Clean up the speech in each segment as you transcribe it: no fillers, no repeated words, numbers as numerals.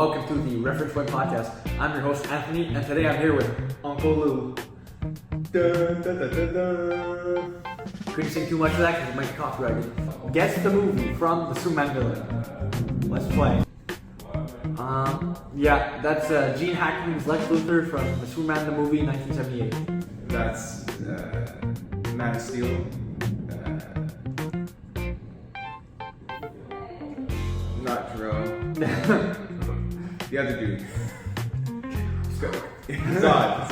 welcome to the Reference Point Podcast. I'm your host, Anthony, and today I'm here with UncleLou. Couldn't sing too much of that because it might be copyrighted. Guess the movie from the Superman villain. Let's play. Yeah, that's Gene Hackman's Lex Luthor from the Superman the movie 1978. That's Man of Steel. Not Jerome. The other dude. Zod.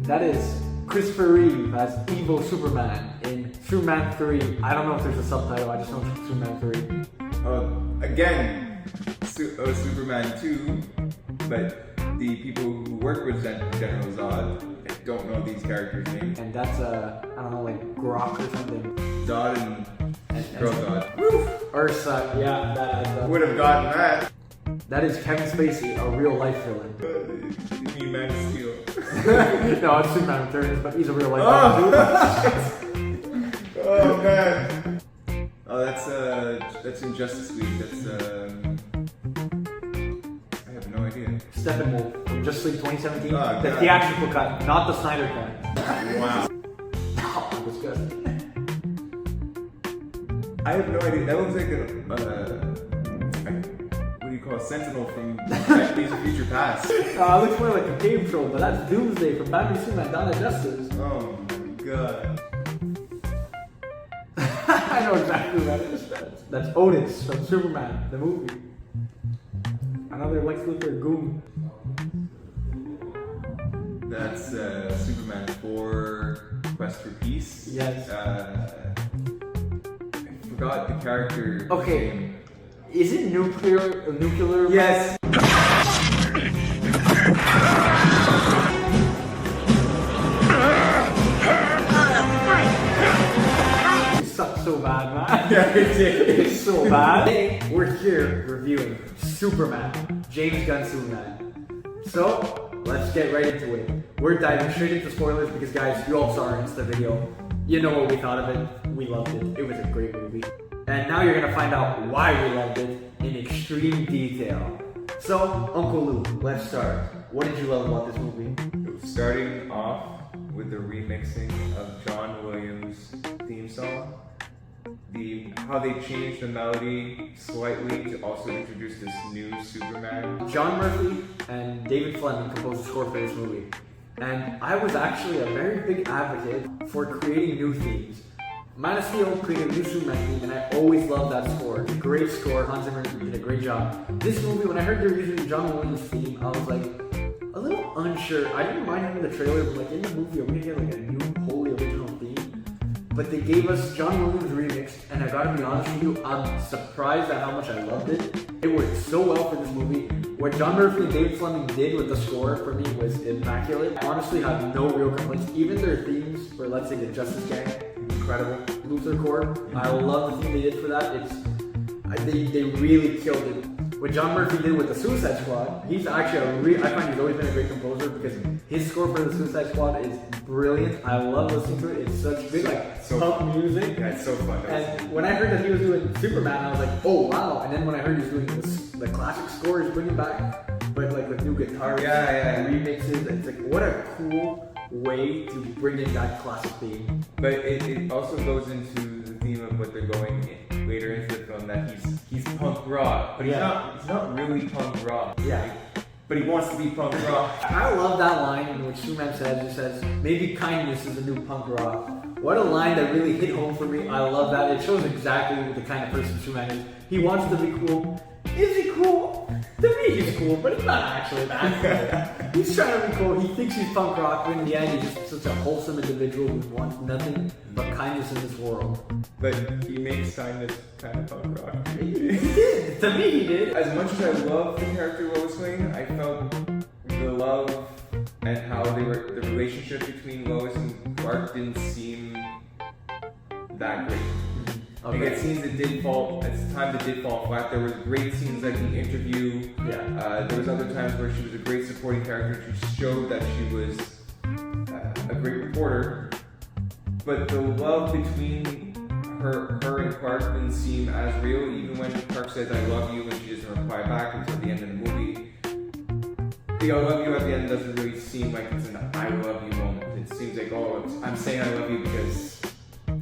That is Christopher Reeve as evil Superman in Superman 3. I don't know if there's a subtitle, I just know it's Superman 3. Again, Superman 2, but the people who work with General Zod don't know these characters' names. And that's, I don't know, like Grok or something. Zod and Girl Zod. Ursa, yeah, that adds up. Would have gotten that. That is Kevin Spacey, a real life villain. You mean Man of Steel? No, it's Superman Returns, but he's a real life villain. Oh man. Oh, that's in Justice League. I have no idea. Steppenwolf from Justice League 2017. Oh, the God. theatrical cut, not the Snyder cut. Wow. Oh, that was good. I have no idea. That looks like what do you call a Sentinel from Days of Future Past. It looks more like a cave troll, but that's Doomsday from Batman Superman Dawn of Justice. Oh my god. I know exactly who that is. That's Otis from Superman, the movie. Another Lex Luthor goon. That's Superman 4 Quest for Peace. Yes. I forgot the character name. Is it nuclear? Yes. It sucks so bad, man. Yeah, it did. It's so bad. Today, we're here reviewing Superman, James Gunn Superman. So, let's get right into it. We're diving straight into spoilers because, guys, you all saw our Insta video. You know what we thought of it. We loved it. It was a great movie. And now you're going to find out why we loved it in extreme detail. So, UncleLou, let's start. What did you love about this movie? Starting off with the remixing of John Williams' theme song. How they changed the melody slightly to also introduce this new Superman. John Murphy and David Fleming composed the score for this movie. And I was actually a very big advocate for creating new themes. Man of Steel created a new Superman theme, and I always loved that score. It's a great score. Hans Zimmer did a great job. This movie, when I heard they were using John Williams' theme, I was like a little unsure. I didn't mind him in the trailer, but like in the movie, are we gonna get like a new, wholly original theme? But they gave us John Williams remixed, and I gotta be honest with you, I'm surprised at how much I loved it. It worked so well for this movie. What John Murphy and David Fleming did with the score for me was immaculate. I honestly have no real complaints. Even their themes for, let's say, the Justice Gang, incredible. Luthor Corps, I love the theme they did for that. They really killed it. What John Murphy did with the Suicide Squad, he's actually I find he's always been a great composer because his score for the Suicide Squad is brilliant. I love listening to it. It's such good punk music. Yeah, it's so fun. And when I heard that he was doing Superman, I was like, oh wow. And then when I heard he's doing the classic score, he's bringing back, but like with new guitars and remixes, it's like what a cool way to bring in that classic theme. But it also goes into the theme of what they're going later into the film, that he's punk rock, but he's not really punk rock. Yeah. But he wants to be punk rock. I love that line in which Superman says, maybe kindness is the new punk rock. What a line that really hit home for me. I love that. It shows exactly the kind of person Superman is. He wants to be cool. Is he cool? To me, he's cool, but he's not actually that cool. He's trying to be cool. He thinks he's punk rock, but in the end, he's just such a wholesome individual who wants nothing but kindness in this world. But he makes kindness kind of punk rock. He did. To me, he did. As much as I love the character Lois Lane, I felt the love and how the relationship between Lois and Clark didn't seem that great. Okay. Like, at scenes that did fall, at times that did fall flat. There were great scenes like the interview. Yeah. There was other times where she was a great supporting character. She showed that she was a great reporter. But the love between her and Clark didn't seem as real, even when Clark says I love you and she doesn't reply back until the end of the movie. The I love you at the end doesn't really seem like it's an I love you moment. It seems like, oh, I'm saying I love you because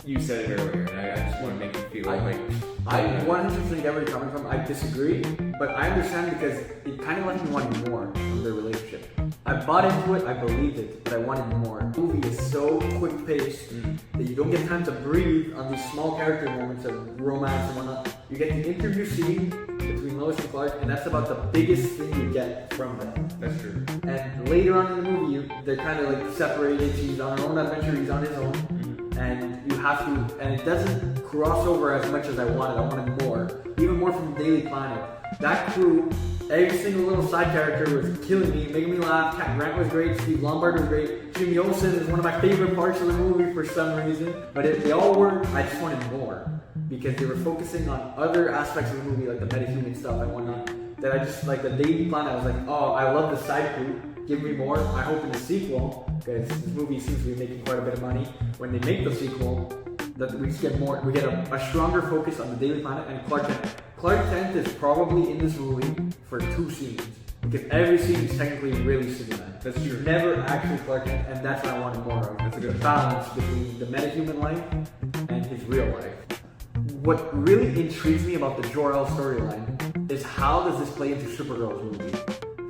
you said it earlier, and I just want to make you feel like... I 100% get where you're coming from. I disagree, but I understand because it kind of left me wanting more from their relationship. I bought into it, I believed it, but I wanted more. The movie is so quick-paced that you don't get time to breathe on these small character moments of romance and whatnot. You get the interview scene between Lois and Clark, and that's about the biggest thing you get from them. That's true. And later on in the movie, they're kind of like separated. She's on her own adventure, he's on his own. And you have to, and it doesn't cross over as much as I wanted. I wanted more. Even more from Daily Planet. That crew, every single little side character was killing me, making me laugh. Cat Grant was great, Steve Lombard was great. Jimmy Olsen is one of my favorite parts of the movie for some reason. But they all were, I just wanted more. Because they were focusing on other aspects of the movie, like the metahuman stuff and whatnot. That I just, like the Daily Planet, I was like, oh, I love the side crew. Give me more. I hope in the sequel, because this movie seems to be making quite a bit of money. When they make the sequel, that we just get more. We get a stronger focus on the Daily Planet and Clark Kent. Clark Kent is probably in this movie for 2 scenes, because every scene is technically really Superman. That's true. Never actually Clark Kent, and that's what I wanted more of. That's a good balance between the metahuman life and his real life. What really intrigues me about the Jor-El storyline is how does this play into Supergirl's movie?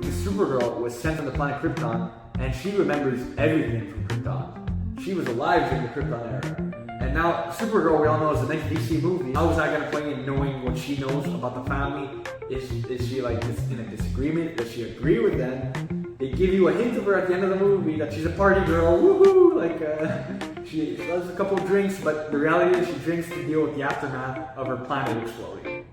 Because Supergirl was sent on the planet Krypton, and she remembers everything from Krypton. She was alive during the Krypton era. And now, Supergirl, we all know, is the next DC movie. How is that going to play in knowing what she knows about the family? Is she like in a disagreement? Does she agree with them? They give you a hint of her at the end of the movie that she's a party girl, woohoo! Like, she does a couple of drinks, but the reality is she drinks to deal with the aftermath of her planet exploding.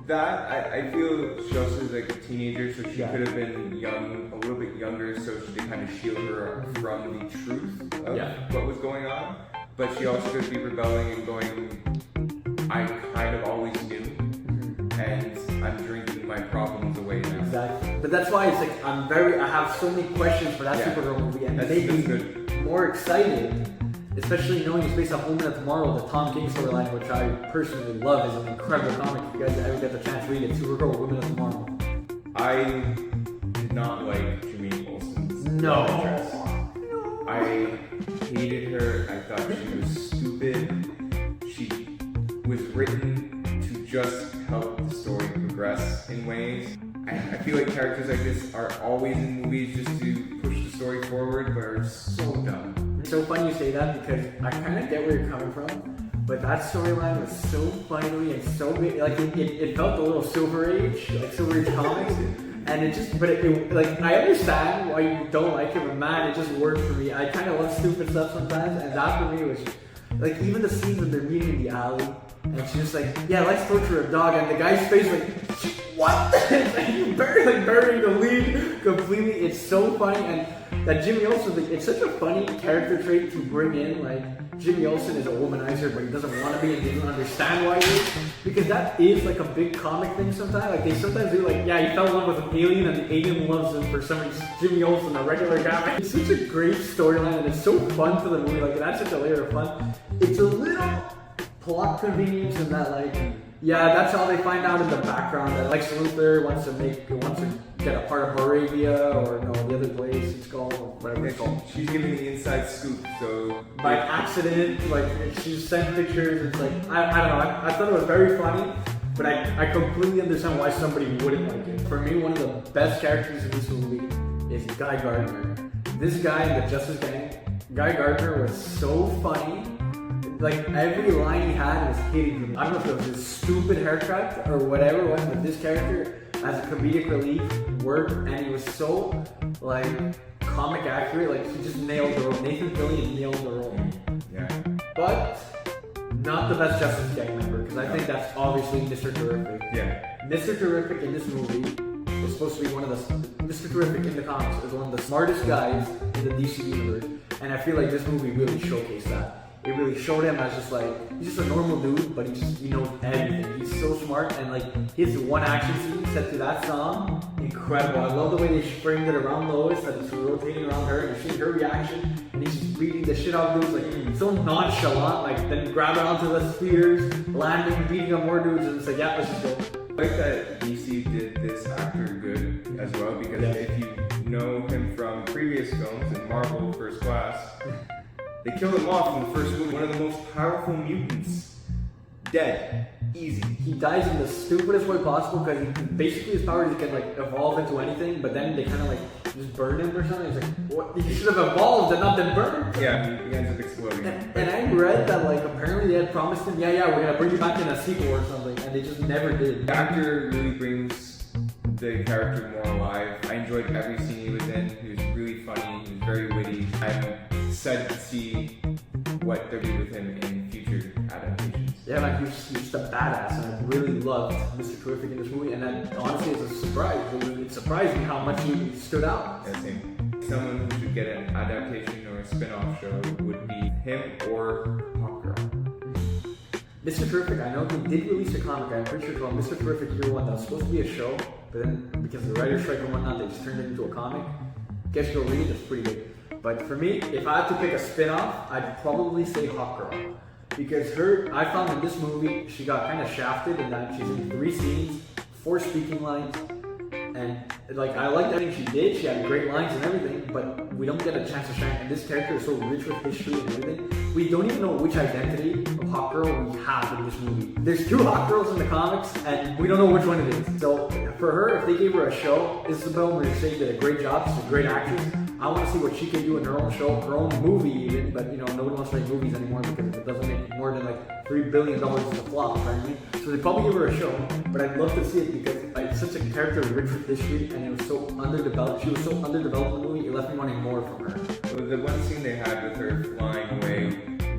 That, I feel she also is like a teenager, so she could have been young, a little bit younger, so she could kind of shield her from the truth of what was going on. But she also could be rebelling and going, I kind of always knew, and I'm drinking my problems away now. Exactly. But that's why it's like, I have so many questions for that Supergirl movie, and it made me more excited. Especially knowing it's based on Woman of Tomorrow, the Tom King storyline, which I personally love, is an incredible comic. If you guys ever get the chance to read it, Supergirl, Woman of Tomorrow. I did not like Jimmy Olsen's actress. I hated her. I thought she was stupid. She was written to just help the story progress in ways. I feel like characters like this are always in movies just to push the story forward, but are so dumb. It's so funny you say that because I kind of get where you're coming from, but that storyline was so funny to me and so great. Like it felt a little Silver Age, like Silver Age comics, and it just, but it like I understand why you don't like it, but man, it just worked for me. I kind of love stupid stuff sometimes, and that for me was like even the scene when they're meeting in the alley, and she's just like, yeah, let's torture a dog, and the guy's face like, what? You burying the lead completely. It's so funny, and that Jimmy Olsen, it's such a funny character trait to bring in. Like Jimmy Olsen is a womanizer, but he doesn't want to be and doesn't understand why he is, because that is like a big comic thing sometimes. Like they sometimes do like, yeah, he fell in love with an alien and the alien loves him for some reason. Jimmy Olsen, a regular guy. It's such a great storyline and it's so fun to the movie. Like it adds such a layer of fun. It's a little plot convenience in that like, yeah, that's how they find out in the background that Lex Luthor wants to get a part of Moravia, or no, the other place it's called, whatever it's called. She's giving the inside scoop, so by accident, like she's sent pictures. It's like I don't know. I thought it was very funny, but I completely understand why somebody wouldn't like it. For me, one of the best characters in this movie is Guy Gardner. This guy in the Justice Gang, Guy Gardner was so funny. Like every line he had was hitting me. I don't know if it was his stupid haircut or whatever it was, but this character as a comedic relief worked, and he was so like comic accurate. Like he just nailed the role. Nathan Fillion nailed the role. Yeah. But not the best Justice Gang member, because I think that's obviously Mr. Terrific. Yeah. Mr. Terrific in this movie is supposed to be one of the Mr. Terrific in the comics is one of the smartest guys in the DC universe, and I feel like this movie really showcased that. it really showed him as just like, he's just a normal dude, but he knows everything. He's so smart, and like his one action scene set to that song, incredible. I love the way they framed it around Lois, that it's rotating around her, and you're seeing her reaction, and he's just beating the shit out of dudes, like so nonchalant, like then grabbing onto the spears, landing, beating up more dudes, and it's like, yeah, let's just go. I like that DC did this actor good as well, because if you know him from previous films in Marvel First Class, they killed him off in the first movie. One of the most powerful mutants. Dead. Easy. He dies in the stupidest way possible because basically his power is he can like evolve into anything, but then they kind of like just burn him or something. He's like, what? He should have evolved and not been burned. Yeah, he ends up exploding. And I read that like apparently they had promised him, yeah, we're gonna bring you back in a sequel or something, and they just never did. The actor really brings the character more alive. I enjoyed every scene he was in. He was really funny. He was very witty. I'm excited to see what they'll do with him in future adaptations. Yeah, man, he was just a badass, and I really loved Mr. Terrific in this movie, and then honestly, it's a surprise. It surprised me how much he stood out. Yeah, same. Someone who should get an adaptation or a spin-off show would be him or Hawkgirl. Mr. Terrific, I know he did release a comic. I'm pretty sure it's called Mr. Terrific Year One. That was supposed to be a show, but then because of the writer's strike and whatnot, they just turned it into a comic. Guess you'll read it. It's pretty good. But for me, if I had to pick a spin-off, I'd probably say Hawkgirl. Because I found in this movie, she got kind of shafted in that she's in 3 scenes, 4 speaking lines, and like I liked everything she did. She had great lines and everything, but we don't get a chance to shine. And this character is so rich with history and everything. We don't even know which identity of Hawkgirl we have in this movie. There's 2 Hawkgirls in the comics, and we don't know which one it is. So for her, if they gave her a show, Isabel Merced did a great job. She's a great actress. I want to see what she can do in her own show, her own movie even, but you know, nobody wants to make movies anymore because it doesn't make more than like $3 billion as a flop, apparently. So they probably give her a show, but I'd love to see it because it's such a character rich with history, and it was so underdeveloped. She was so underdeveloped in the movie, it left me wanting more from her. So the one scene they had with her flying away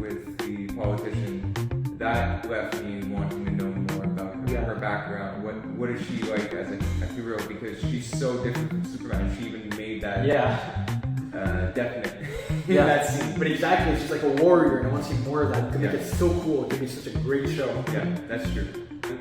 with the politician, that left me wanting to know more about her background. What is she like as a hero? Because she's so different from Superman. She even made that definite in that scene. But exactly, she's like a warrior, and I want to see more of that. It could make it so cool. It could be such a great show. Yeah, that's true.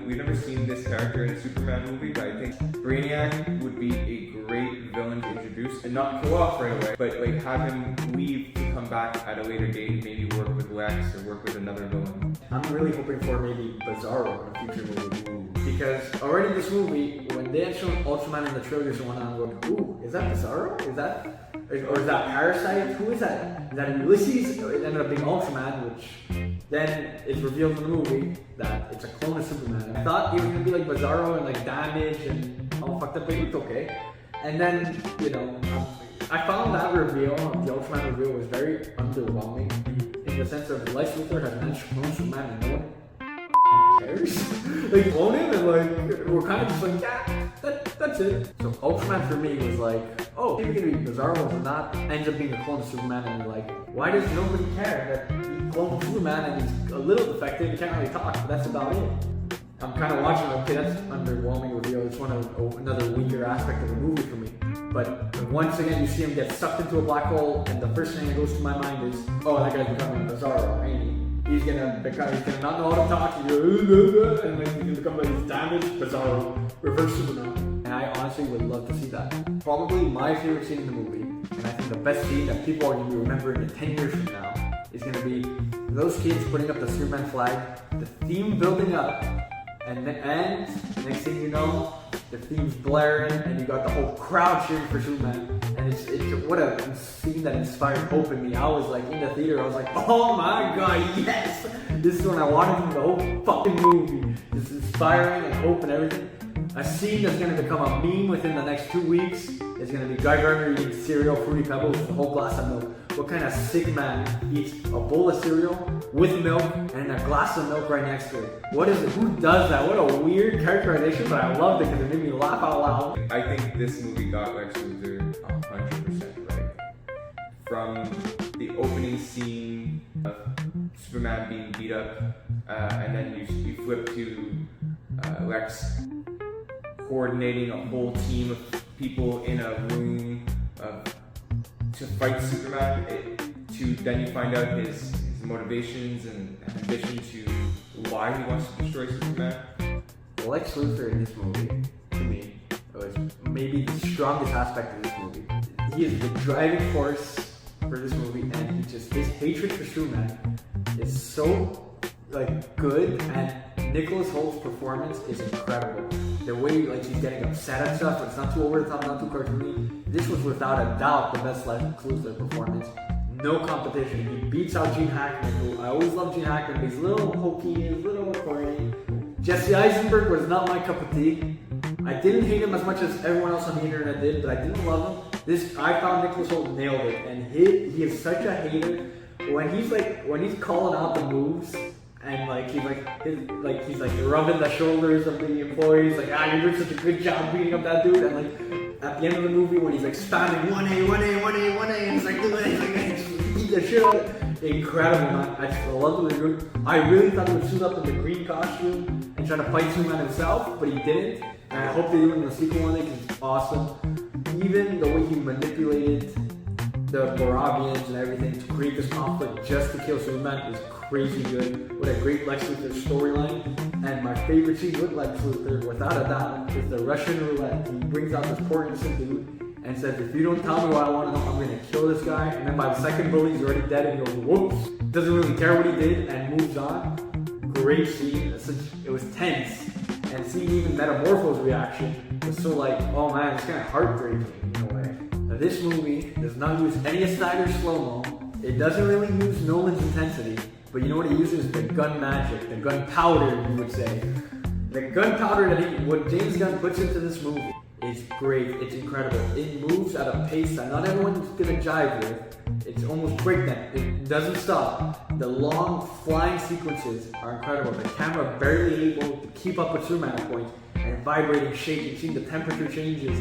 We've never seen this character in a Superman movie, but I think Brainiac would be a great villain to introduce and not kill off right away, but like have him leave to come back at a later date, maybe work with Lex or work with another villain. I'm really hoping for maybe Bizarro in a future movie. Because already this movie, when they had shown Ultraman in the trailers and whatnot, I'm going, ooh, is that Bizarro? Or is that Parasite? Who is that? Is that Ulysses? It ended up being Ultraman, which then it's revealed in the movie that it's a clone of Superman. I thought he was gonna be like Bizarro and like Damage and all fucked up, but he looked okay. And then, you know, I found that reveal, the Ultraman reveal, was very underwhelming in the sense of Lex Luthor has managed to clone Superman and no one cares. They clone him and like we're kind of just like, yeah, that's it. So Ultraman for me was like, oh, maybe gonna be Bizarro or not, ends up being a clone of Superman, and you're like, why does nobody care that he cloned Superman and he's a little defective, he can't really talk, but that's about it. I'm kind of watching, okay, that's an underwhelming reveal. It's another weaker aspect of the movie for me. But once again, you see him get sucked into a black hole, and the first thing that goes to my mind is, oh, that guy's becoming Bizarro, ain't he? He's gonna not know how to talk, and then he's gonna become like this damaged Bizarro, reverse Superman. And I honestly would love to see that. Probably my favorite scene in the movie, and I think the best scene that people are gonna be remembering in 10 years from now, is gonna be those kids putting up the Superman flag, the theme building up, and next thing you know, the theme's blaring, and you got the whole crowd cheering for Superman. And it's what a scene that inspired hope in me. I was like in the theater, I was like, oh my god, yes! This is when I wanted from the whole fucking movie. It's inspiring and hope and everything. A scene that's gonna become a meme within the next 2 weeks is gonna be Guy Gardner eating cereal, Fruity Pebbles with a whole glass of milk. What kind of sick man eats a bowl of cereal with milk and a glass of milk right next to it? What is it? Who does that? What a weird characterization, but I loved it because it made me laugh out loud. I think this movie got Lex Luthor 100% right. From the opening scene of Superman being beat up, and then you flip to Lex coordinating a whole team of people in a room to fight Superman. Then you find out his motivations and ambition to why he wants to destroy Superman. Lex Luthor in this movie, to me, was maybe the strongest aspect of this movie. He is the driving force for this movie, and his hatred for Superman is so good, and Nicholas Holt's performance is incredible. The way he's getting upset and stuff, but it's not too over the top, not too cartoony. This was without a doubt the best Lex Luthor performance. No competition. He beats out Gene Hackman, who I always love Gene Hackman, but he's a little hokey, he's a little corny. Jesse Eisenberg was not my cup of tea. I didn't hate him as much as everyone else on the internet did, but I didn't love him. I found Nicholas Hoult nailed it, and he is such a hater. When he's calling out the moves, and he's rubbing the shoulders of the employees, you're doing such a good job beating up that dude, and at the end of the movie when he's spamming 1A, 1A, 1A, 1A, and he's beat the shit out of it. Incredible, man. I just loved what they were doing. I really thought he would suit up in the green costume and try to fight Superman himself, but he didn't. And I hope they do it in the sequel one day because it's awesome. Even the way he manipulated the Moravians and everything to create this conflict just to kill Superman is crazy good. What a great Lex Luthor storyline. And my favorite scene with Lex Luthor, without a doubt, is the Russian roulette. He brings out this poor innocent dude and says, if you don't tell me what I want to know, I'm going to kill this guy. And then by the second bullet, he's already dead and he goes, whoops. Doesn't really care what he did and moves on. Great scene. It was tense. And seeing even Metamorpho's reaction was so oh man, it's kind of heartbreaking in a way. Now, this movie does not use any of Snyder's slow-mo. It doesn't really use Nolan's intensity. But you know what he uses? The gun magic, the gunpowder, you would say. The gunpowder what James Gunn puts into this movie is great. It's incredible. It moves at a pace that not everyone's gonna jive with. It's almost breakneck. It doesn't stop. The long flying sequences are incredible. The camera barely able to keep up with Superman at points, and vibrating, shaking, seeing the temperature changes.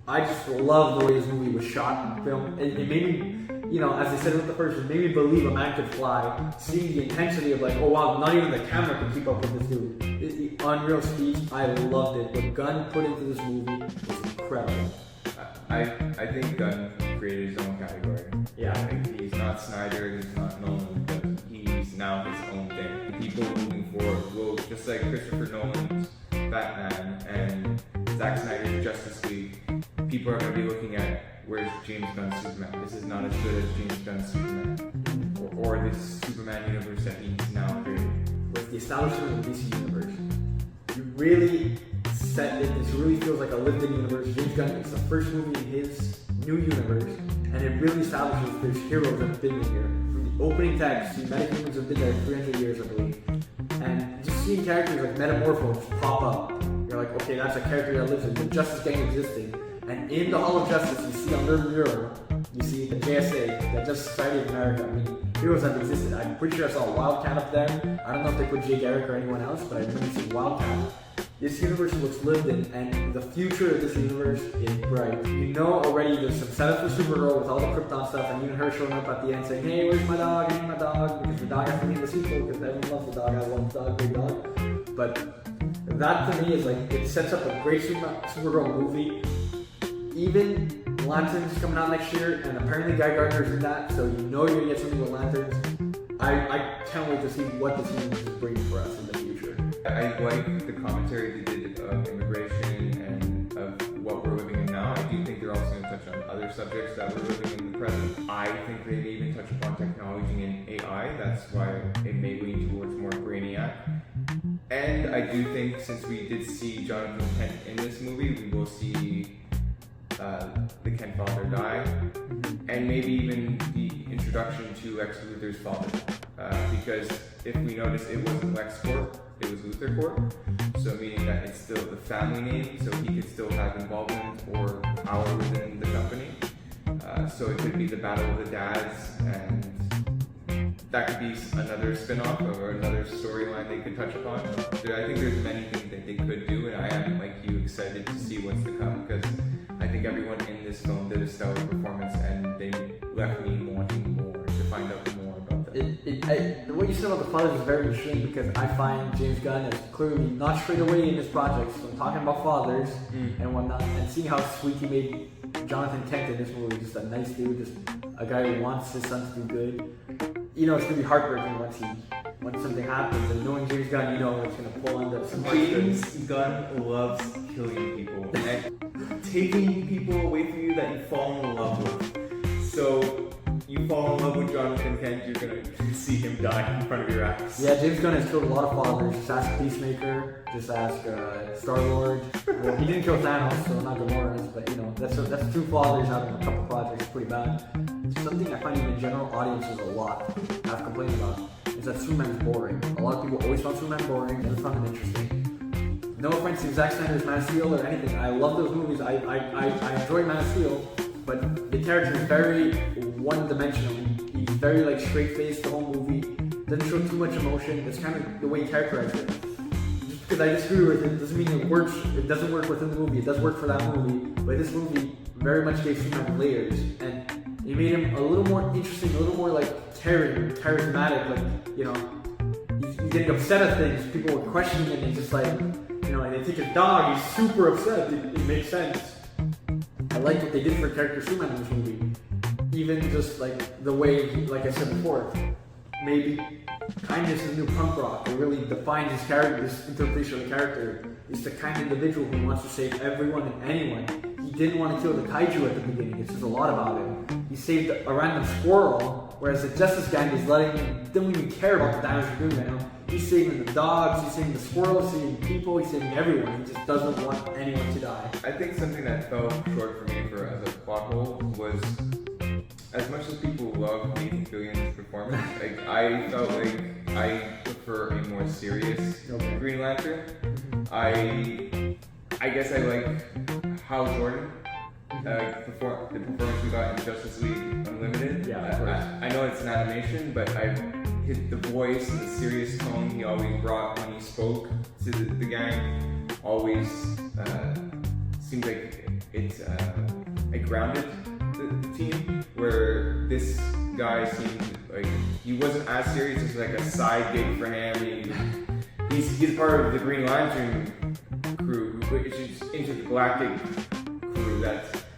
I just love the way this movie was shot and filmed. It made me, as I said with the first, it made me believe a man could fly. Seeing the intensity of oh wow, not even the camera can keep up with this dude. It's the unreal speed. I loved it. What Gunn put into this movie was incredible. I think Gunn created his own category. Yeah. He's not Snyder, he's not Nolan, but he's now his own thing. People moving forward will, just like Christopher Nolan's Batman and Zack Snyder's Justice League, people are going to be looking at where's James Gunn's Superman. This is not as good as James Gunn's Superman. Or this Superman universe that he's now created. With the establishment of the DC universe, you really set it. This really feels like a lived-in universe. James Gunn, it's the first movie in his new universe, and it really establishes there's heroes that have been here. From the opening text, the metahumans have been there 300 years, I believe. And just seeing characters like Metamorpho pop up, you're like, okay, that's a character that lives in the Justice Gang existing. And in the Hall of Justice, you see on their mural, you see the JSA, the Justice Society of America. I mean, heroes have existed. I'm pretty sure I saw Wildcat up there. I don't know if they put Jay Garrick or anyone else, but I remember seeing Wildcat. This universe looks lived in, and the future of this universe is bright. Already there's some setup for Supergirl with all the Krypton stuff, and even her showing up at the end saying, hey, where's my dog? I need my dog. Because the dog has to be in the sequel, because everyone loves the dog. I love the dog, big dog. But that to me is it sets up a great Supergirl movie. Even Lanterns coming out next year, and apparently Guy Gardner's in that, so you're gonna get something with Lanterns. I can't wait to see what this universe is bringing for us in the future. I like the commentary they did of immigration and of what we're living in now. I do think they're also going to touch on other subjects that we're living in the present. I think they may even touch upon technology and AI. That's why it may lean towards more Brainiac. And I do think since we did see Jonathan Kent in this movie, we will see the Kent father die, and maybe even the introduction to Lex Luthor's father. Because if we notice, it wasn't LexCorp, it was Luthor Corp. So meaning that it's still the family name, so he could still have involvement or power within the company. So it could be the battle of the dads, and that could be another spin-off or another storyline they could touch upon. I think there's many things that they could do, and I am, like you, excited to see what's to come, because I think everyone in this film did a stellar performance, and they left me wanting more to find out more about them. What you said about the fathers is very interesting, because I find James Gunn is clearly not straight away in his projects. So I'm talking about fathers and whatnot, and seeing how sweet he made Jonathan Kent in this movie, just a nice dude, just a guy who wants his son to do good. you know it's gonna be heartbreaking once something happens, and knowing James Gunn, you know it's gonna pull on some James Gunn loves killing people and taking people away from you that you fall in love with. So you fall in love with Jonathan Kent, you're gonna see him die in front of your eyes. Yeah, James Gunn has killed a lot of fathers. Just ask Peacemaker, just ask Star-Lord. Well, he didn't kill Thanos, so not Gamora, but you know, that's 2 fathers out of a couple projects, pretty bad. Something I find even general audiences a lot have complained about is that Superman's boring. A lot of people always found Superman boring, never found him interesting. No offense to Zack Snyder's Man of Steel or anything, I love those movies, I enjoy Man of Steel, but the character is very one-dimensional. He's very like straight-faced the whole movie, doesn't show too much emotion. That's kind of the way he characterized it. Just because I disagree with it doesn't mean it doesn't work within the movie. It does work for that movie, but this movie very much gave Superman layers, and it made him a little more interesting, a little more like charismatic. Like, you know, he's getting upset at things. People were questioning it, and he's just like, you know, and they take his dog. He's super upset. It makes sense. I like what they did for character Superman in this movie. Even just like the way, like I said before, maybe kindness is the new punk rock. It really defines his character, his interpretation of the character. He's the kind of individual who wants to save everyone and anyone. He didn't want to kill the kaiju at the beginning. It says a lot about him. He saved a random squirrel, whereas the Justice Gang is don't even care about the damage they're doing right now. He's saving the dogs, he's saving the squirrels, he's saving people, he's saving everyone. He just doesn't want anyone to die. I think something that fell short for me as a plot hole was, as much as people love Nathan Fillion's performance, like I felt like I prefer a more serious Green Lantern. I guess I like Hal Jordan, the performance we got in Justice League Unlimited. Yeah, of course. I know it's an animation, but the voice and the serious tone he always brought when he spoke to the gang always seemed like it grounded the team, where this guy seemed like he wasn't as serious. It's like a side gig for him. He's part of the Green Lantern crew, which is intergalactic crew.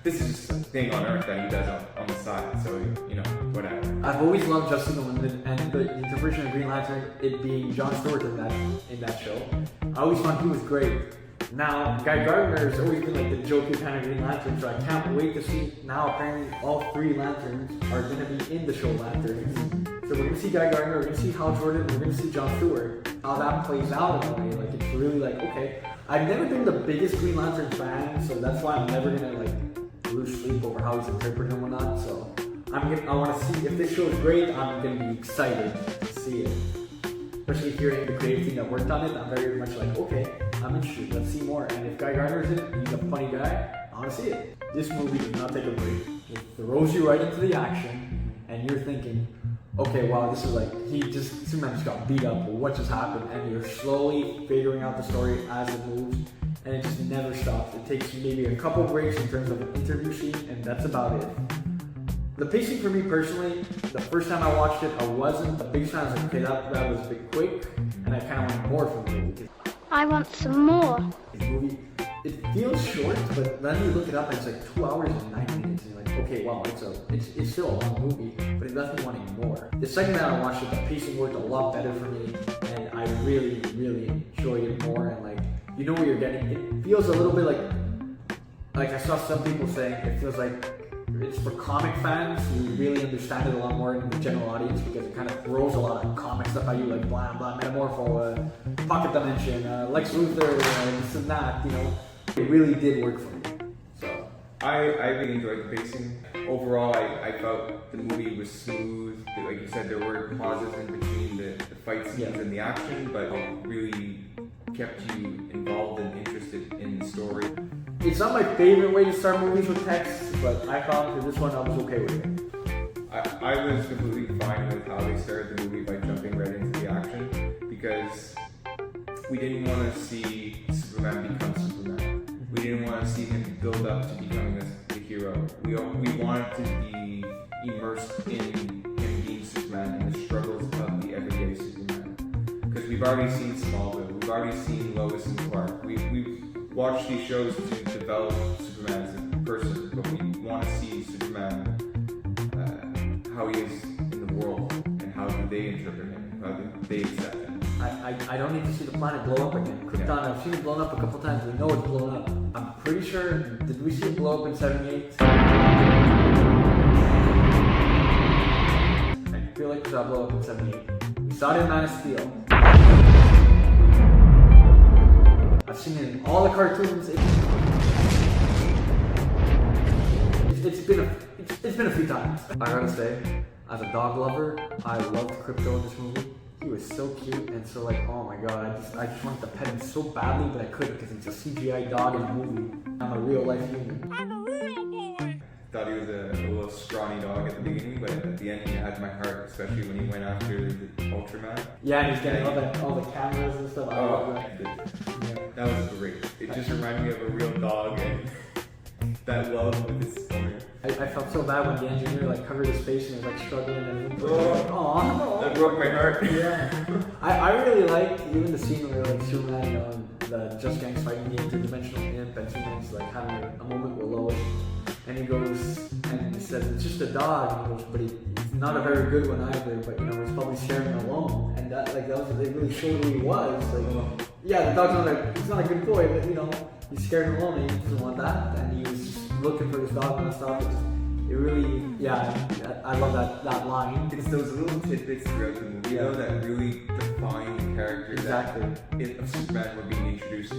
This is just a thing on Earth that he does on the side. So you know, whatever. I've always loved Justice Unlimited and the interpretation of Green Lantern, it being John Stewart in that show. I always thought he was great. Now, Guy Gardner has always been like the jokey kind of Green Lantern, so I can't wait to see. Now, apparently, all 3 Lanterns are going to be in the show Lanterns. So we're going to see Guy Gardner, we're going to see Hal Jordan, we're going to see John Stewart. How that plays out in a way, like it's really like, okay. I've never been the biggest Green Lantern fan, so that's why I'm never going to like lose sleep over how he's interpreting him or not. So I want to see if this show is great. I'm going to be excited to see it. Especially hearing the creative team that worked on it, I'm very much like, okay, I'm interested, let's see more. And if Guy Gardner's in it, he's a funny guy, I want to see it. This movie does not take a break. It throws you right into the action, and you're thinking, okay, wow, this is like, Superman just got beat up, what just happened? And you're slowly figuring out the story as it moves, and it just never stops. It takes maybe a couple breaks in terms of an interview scene, and that's about it. The pacing for me personally, the first time I watched it, I wasn't the biggest fan. I was like, okay, that was a bit quick, and I kind of wanted more from the movie. I want some more. The movie, it feels short, but then you look it up and it's like 2 hours and 9 minutes, and you're like, okay, wow, it's still a long movie, but it left me wanting more. The second time I watched it, the pacing worked a lot better for me, and I really, really enjoyed it more, and like, you know what you're getting. It feels a little bit like I saw some people saying, it feels like it's for comic fans who really understand it a lot more than the general audience, because it kind of throws a lot of comic stuff at you, like blah blah, Metamorpho, Pocket Dimension, Lex Luthor, this and that, you know. It really did work for me. So I really enjoyed the pacing. Overall, I felt the movie was smooth. Like you said, there were pauses in between the fight scenes and the action, but it really kept you involved and interested in the story. It's not my favorite way to start movies with text, but I found for this one I was okay with it. I was completely fine with how they started the movie by jumping right into the action, because we didn't want to see Superman become Superman. We didn't want to see him build up to becoming the hero. We wanted to be immersed in him being Superman and the struggles of the everyday Superman. Because we've already seen Smallville, we've already seen Lois and Clark. We've watched these shows to develop Superman as a person, but we want to see Superman how he is in the world and how do they interpret him? How do they accept him? I don't need to see the planet blow up again. Krypton, I've seen it blown up a couple times. We know it's blown up. I'm pretty sure, did we see it blow up in 78? I feel like we saw it blow up in 78. We saw it in Man of Steel. I've seen it in all the cartoons. It's been a few times. I gotta say, as a dog lover, I loved Crypto in this movie. He was so cute and so like, oh my god, I just wanted to pet him so badly, but I couldn't because he's a CGI dog in a movie. I'm a real life human. I'm a real boy. Thought he was a little scrawny dog at the beginning, but at the end he had my heart, especially when he went after the Ultraman. Yeah, and he's getting all the cameras and stuff. I love that. That was great. It just reminded me of a real dog and that love with his owner. I felt so bad when the engineer like covered his face and was like struggling and That broke my heart. Yeah. I really liked even the scene where like Superman, you know, the Just Gangs fighting the interdimensional imp and Superman's like having a moment with Lois. And he goes and he says it's just a dog, and he goes, but he's not a very good one either, but you know, he's probably sharing alone. And that they really showed who he was. Like, yeah, the dog's he's not a good boy, but you know, he's scared and alone and he doesn't want that. And he was just looking for his dog and stuff. It really, yeah, I love that line. It's those little tidbits throughout the movie, though, that really define the character exactly. of Superman we're being introduced to.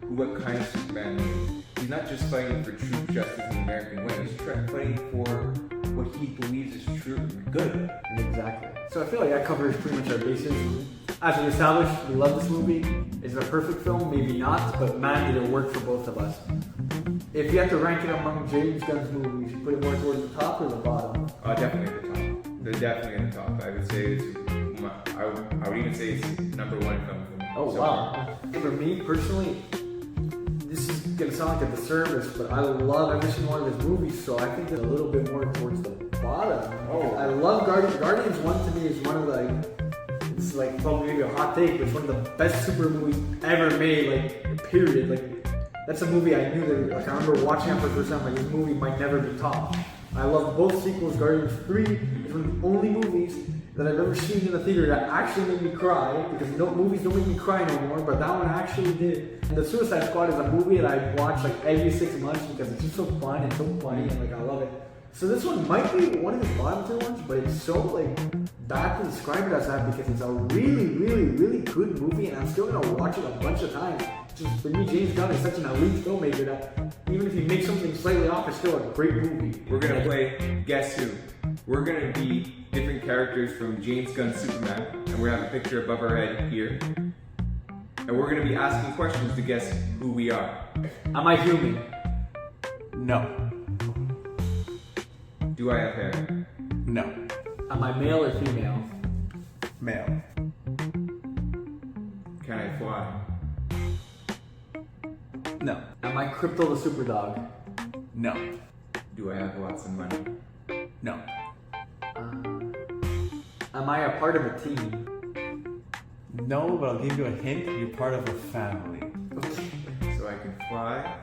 What kind of Superman he is. He's not just fighting for true justice in the American way, he's fighting for what he believes is true and good. Exactly. So I feel like that covers pretty much our bases. As we established, we love this movie. Is it a perfect film? Maybe not, but man, did it work for both of us. If you had to rank it among James Gunn's movies, you put it more towards the top or the bottom? Definitely at the top. They're definitely at the top. I would say I would even say it's number one film for me. Oh, so wow. For me, personally, this is going to sound like a disservice, but I love every single one of his movies, so I think it's a little bit more towards the bottom. Oh. I love Guardians. Guardians 1 to me is one of the, it's like probably maybe a hot take, but it's one of the best super movies ever made, like, period. Like, that's a movie I knew that, like, I remember watching it for the first time, like, this movie might never be topped. I love both sequels. Guardians 3 is one of the only movies that I've ever seen in the theater that actually made me cry, because movies don't make me cry no more, but that one actually did. And The Suicide Squad is a movie that I watch like every 6 months because it's just so fun and so funny and like I love it. So this one might be one of his bottom tier ones, but it's so like bad to describe it as that because it's a really, really, really good movie and I'm still gonna watch it a bunch of times. Just for me, James Gunn is such an elite filmmaker that even if you make something slightly off, it's still a great movie. we're gonna play Guess Who. We're gonna be different characters from James Gunn's Superman, and we have a picture above our head here. And we're gonna be asking questions to guess who we are. Am I human? No. Do I have hair? No. Am I male or female? Male. Can I fly? No. Am I Crypto the Superdog? No. Do I have lots of money? No. Am I a part of a team? No, but I'll give you a hint. You're part of a family. So I can fly?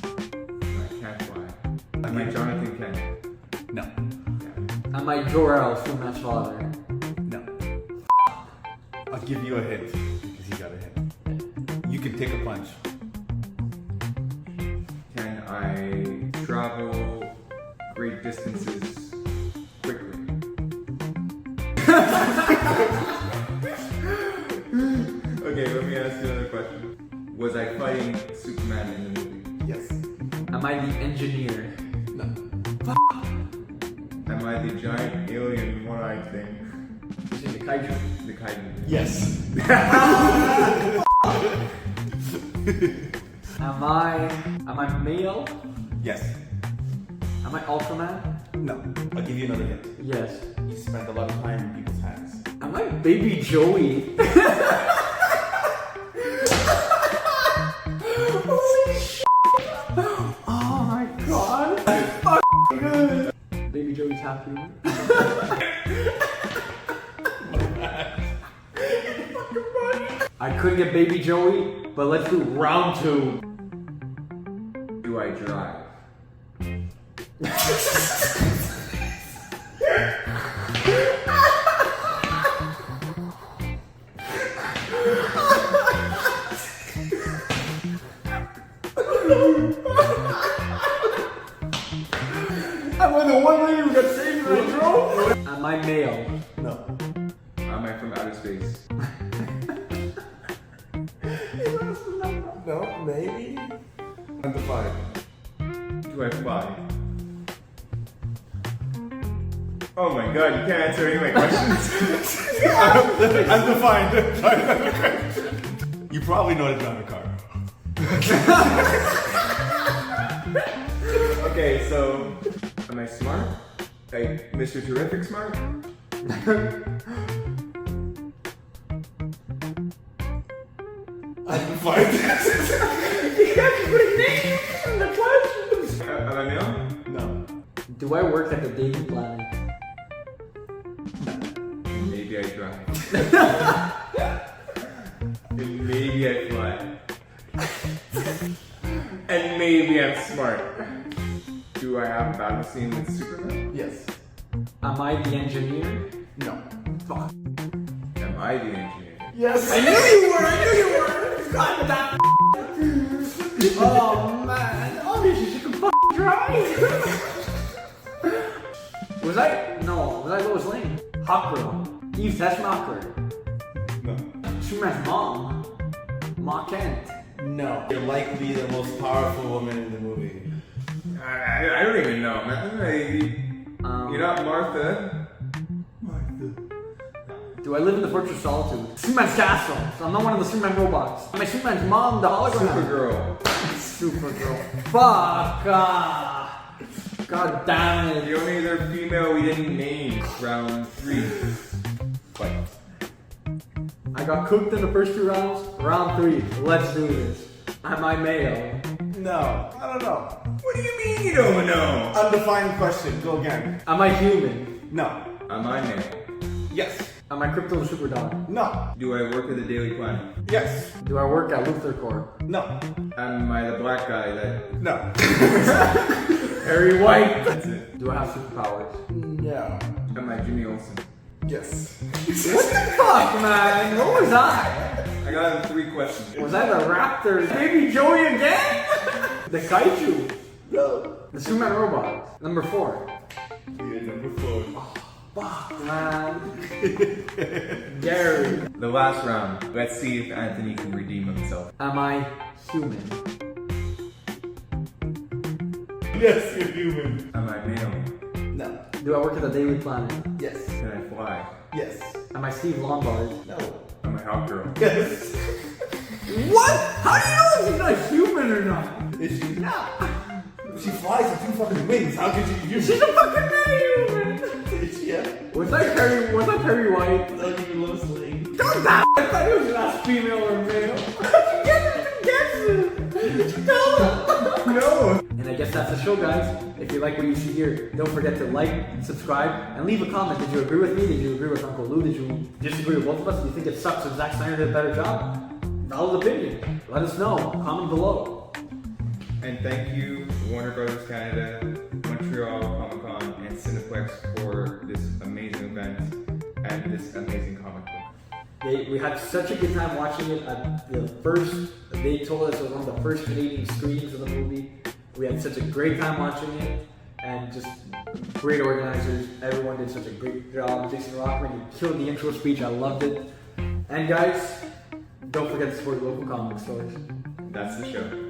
No, I can't fly. Am I Jonathan Kent? No. Yeah. Am I Jor-El, Superman's father? No. I'll give you a hint because you got a hint. You can take a punch. Can I travel great distances quickly? Okay, let me ask you another question. Was I fighting Superman in the movie? Yes. Am I the engineer? No. Am I the giant alien one-eyed thing? Is he the kaiju? The kaiju? Yes. Am I male? Yes. Am I Ultraman? No. I'll give you another hint. Yes. You spend a lot of time in people's hands. Am I Baby Joey? Holy shit! Oh my god! Fucking good! Baby Joey's happy. I couldn't get Baby Joey, but let's do round 2. Do I drive? the one lady who got saved in the intro? Am I male? No. Am I from outer space? No, maybe. Undefined. Do I fly? Oh my god, you can't answer any of my questions. Undefined. You probably know how to drive a car. Okay, so am I smart? Like Mr. Terrific smart? Undefined. You guys are putting names in the questions. Am I male? No. Do I work at the Daily Planet? Maybe I drive. And maybe I fly. And maybe I'm smart. Do I have a battle scene with Superman? Yes. Am I the engineer? No. Fuck. Am I the engineer? Yes. I knew you were! God damn. Oh man. Obviously she can fucking drive. Was I Lois Lane? Hot Girl. Eve Teschmacher. No. Superman's mom. Ma Kent. No. You're likely the most powerful woman in the movie. I don't even know, man. You're not Martha. Do I live in the Fortress of Solitude? Superman's castle. So I'm not one of the Superman robots. Am I Superman's mom, the hologram? Supergirl. Fuck. God damn it. The only other female we didn't name, round 3. But I got cooked in the first 2 rounds. Round 3. Let's do this. Am I male? No. I don't know. what do you mean you don't know? Undefined question. Go again. Am I human? No. Am I male? Yes. Am I Crypto the Superdog? No. Do I work at the Daily Planet? Yes. Do I work at Luthor Corp? No. Am I the black guy that... No. Harry White. That's it. Do I have superpowers? Yeah. Am I Jimmy Olsen? Yes. What the fuck, man? What was I? I got 3 questions. Was I the Raptors? Baby Joey again? The Kaiju. No. The Superman robot. Number 4. You're number 4. Fuck, man. Gary. The last round. Let's see if Anthony can redeem himself. Am I human? Yes, you're human. Am I male? No. Do I work at the Daily Planet? Yes. Can I fly? Yes. Am I Steve Lombard? No. Am I Hot Girl? Yes. What? How do you know if she's not human or not? Is she not? She flies with 2 fucking wings. How could you use She's a fucking human. Is she? Yeah. Was I Perry White? No, you Lois Lane. Don't die! I thought he was not female or male. Guess it. Tell him. No! And I guess that's the show, guys. If you like what you see here, don't forget to like, subscribe, and leave a comment. Did you agree with me? Did you agree with UncleLou? Did you disagree with both of us? Do you think it sucks if Zack Snyder did a better job? Valid opinion. Let us know. Comment below. And thank you, Warner Brothers Canada, Montreal Comic Con, and Cineplex for this amazing event and this amazing comic book. We had such a good time watching it. At the first, they told us it was one of the first Canadian screenings of the movie. We had such a great time watching it, and just great organizers. Everyone did such a great job. Jason Rockman, he killed the intro speech. I loved it. And guys, don't forget to support local comic stores. That's the show.